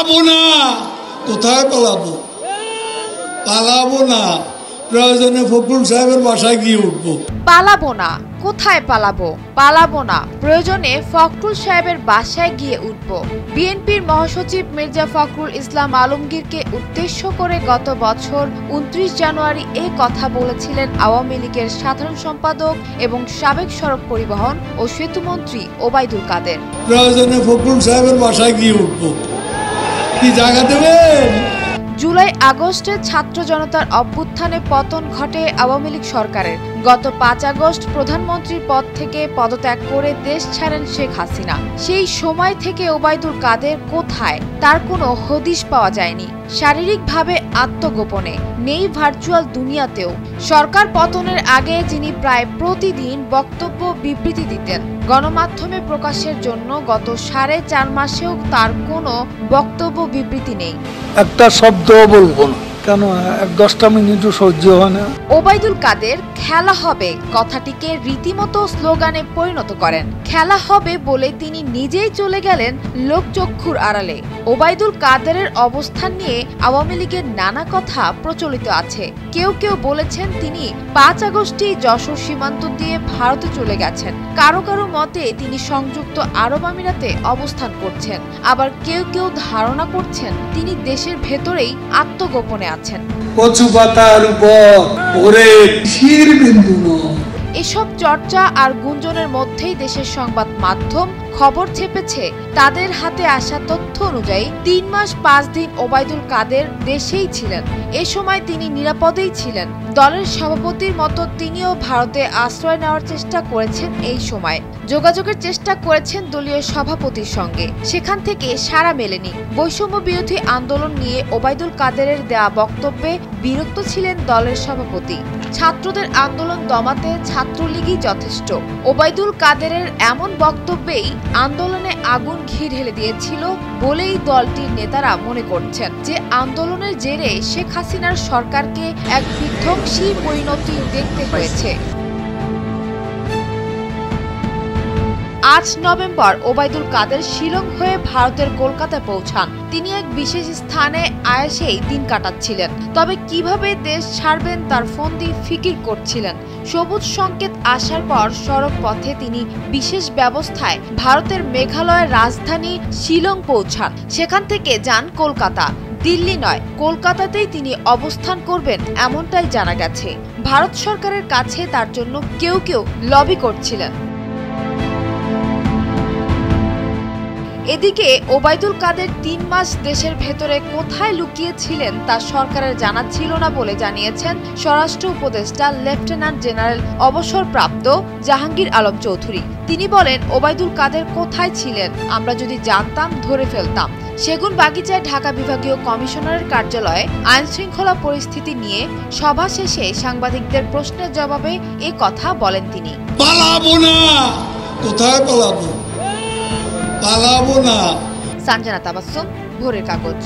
পালাবো না। কোথায় পালাবো? পালাবো না, প্রয়োজনে ফখরুল সাহেবের বাসায় গিয়ে উঠবো। পালাবো না, কোথায় পালাবো? পালাবো না, প্রয়োজনে ফখরুল সাহেবের বাসায় গিয়ে উঠব। বিএনপির মহাসচিব মির্জা ফখরুল ইসলাম আলমগীরকে উদ্দেশ্য করে গত বছর 29 জানুয়ারি এই কথা বলেছিলেন আওয়ামী লীগের সাধারণ সম্পাদক এবং সাবেক সড়ক পরিবহন ও সেতুমন্ত্রী ওবায়দুল কাদের। প্রয়োজনে ফখরুল সাহেবের বাসায় গিয়ে উঠবো। কি জায়গা দেবেন? জুলাই আগস্টে ছাত্র জনতার অভ্যুত্থানে পতন ঘটে আওয়ামী লীগ সরকারের। গত 5 আগস্ট প্রধানমন্ত্রীর পদ থেকে পদত্যাগ করে দেশ ছাড়েন শেখ হাসিনা। সেই সময় থেকে ওবায়দুল কাদের কোথায়, তার কোনো হদিশ পাওয়া যায়নি। শারীরিকভাবে আত্মগোপনে, নেই ভার্চুয়াল দুনিয়াতেও। সরকার পতনের আগে যিনি প্রায় প্রতিদিন বক্তব্য বিবৃতি দিতেন, গণমাধ্যমে প্রকাশের জন্য গত 4.5 মাসেও তার কোনো বক্তব্য বিবৃতি নেই। একটা শব্দ বলবো না, কেন 10টা মিনিটও সহ্য হয় না। ওবায়দুল কাদের খেলা হবে কথাটিকে রীতিমতো স্লোগানে পরিণত করেন। খেলা হবে বলে তিনি নিজেই চলে গেলেন লোকচক্ষুর আড়ালে। ওবায়দুল কাদেরের অবস্থান নিয়ে আওয়ামী লীগের নানা কথা প্রচলিত আছে। কেউ কেউ বলেছেন তিনি 5 আগস্টে যশোর সীমান্ত দিয়ে ভারতে চলে গেছেন। কারো কারো মতে তিনি সংযুক্ত আরব আমিরাতে অবস্থান করছেন। আবার কেউ কেউ ধারণা করছেন তিনি দেশের ভেতরেই আত্মগোপনে আছেন। কচু পাতার উপর ওরে শির বিন্দু। এসব চর্চা আর গুঞ্জনের মধ্যেই দেশের সংবাদ মাধ্যম খবর ছেপেছে তাদের হাতে আসা তথ্য অনুযায়ী 3 মাস 5 দিন ওবায়দুল কাদের দেশেই ছিলেন। এ সময় তিনি নিরাপদেই ছিলেন। দলের সভাপতির মতো তিনিও ভারতে আশ্রয় নেওয়ার চেষ্টা করেছেন। এই সময় যোগাযোগের চেষ্টা করেছেন দলীয় সভাপতির সঙ্গে, সেখান থেকে সাড়া মেলেনি। বৈষম্য বিরোধী আন্দোলন নিয়ে ওবায়দুল কাদেরের দেয়া বক্তব্যে বিরক্ত ছিলেন দলের সভাপতি। ছাত্রদের আন্দোলন দমাতে ছাত্রলীগই যথেষ্ট। ওবায়দুল কাদেরের এমন বক্তব্যেই আন্দোলনে আগুন ঘি ঢেলে দিয়েছিল বলেই দলটির নেতারা মনে করছেন যে আন্দোলনের জেরে শেখ হাসিনার সরকারকে এক বিধ্বংসী পরিণতি দেখতে হয়েছে। 8 নভেম্বর ওবায়দুল কাদের শিলং হয়ে ভারতের কলকাতায় পৌঁছান। তিনি এক বিশেষ স্থানে আয়েশেই দিন কাটাচ্ছিলেন। তবে কিভাবে দেশ ছাড়বেন তার ফন্দি ফিকির করছিলেন। সবুজ সংকেত আসার পর সড়ক পথে তিনি বিশেষ ব্যবস্থায় ভারতের মেঘালয়ের রাজধানী শিলং পৌঁছান। সেখান থেকে যান কলকাতা। দিল্লি নয়, কলকাতাতেই তিনি অবস্থান করবেন এমনটাই জানা গেছে। ভারত সরকারের কাছে তার জন্য কেউ কেউ লবি করছিলেন। এদিকে ওবায়দুল কাদের 3 মাস দেশের ভেতরে কোথায় লুকিয়েছিলেন তা সরকারের জানা ছিল না বলে জানিয়েছেন স্বরাষ্ট্র উপদেষ্টা লেফটেন্যান্ট জেনারেল অবসরপ্রাপ্ত জাহাঙ্গীর আলম চৌধুরী। তিনি বলেন, ওবায়দুল কাদের কোথায় ছিলেন আমরা যদি জানতাম ধরে ফেলতাম। সেগুন বাগিচায় ঢাকা বিভাগীয় কমিশনারের কার্যালয়ে আইন শৃঙ্খলা পরিস্থিতি নিয়ে সভা শেষে সাংবাদিকদের প্রশ্নের জবাবে এ কথা বলেন তিনি। পালাবো না, কোথায় পালাবো? পালাবো না। সানজানা তাবাসসুম, ভোরের কাগজ।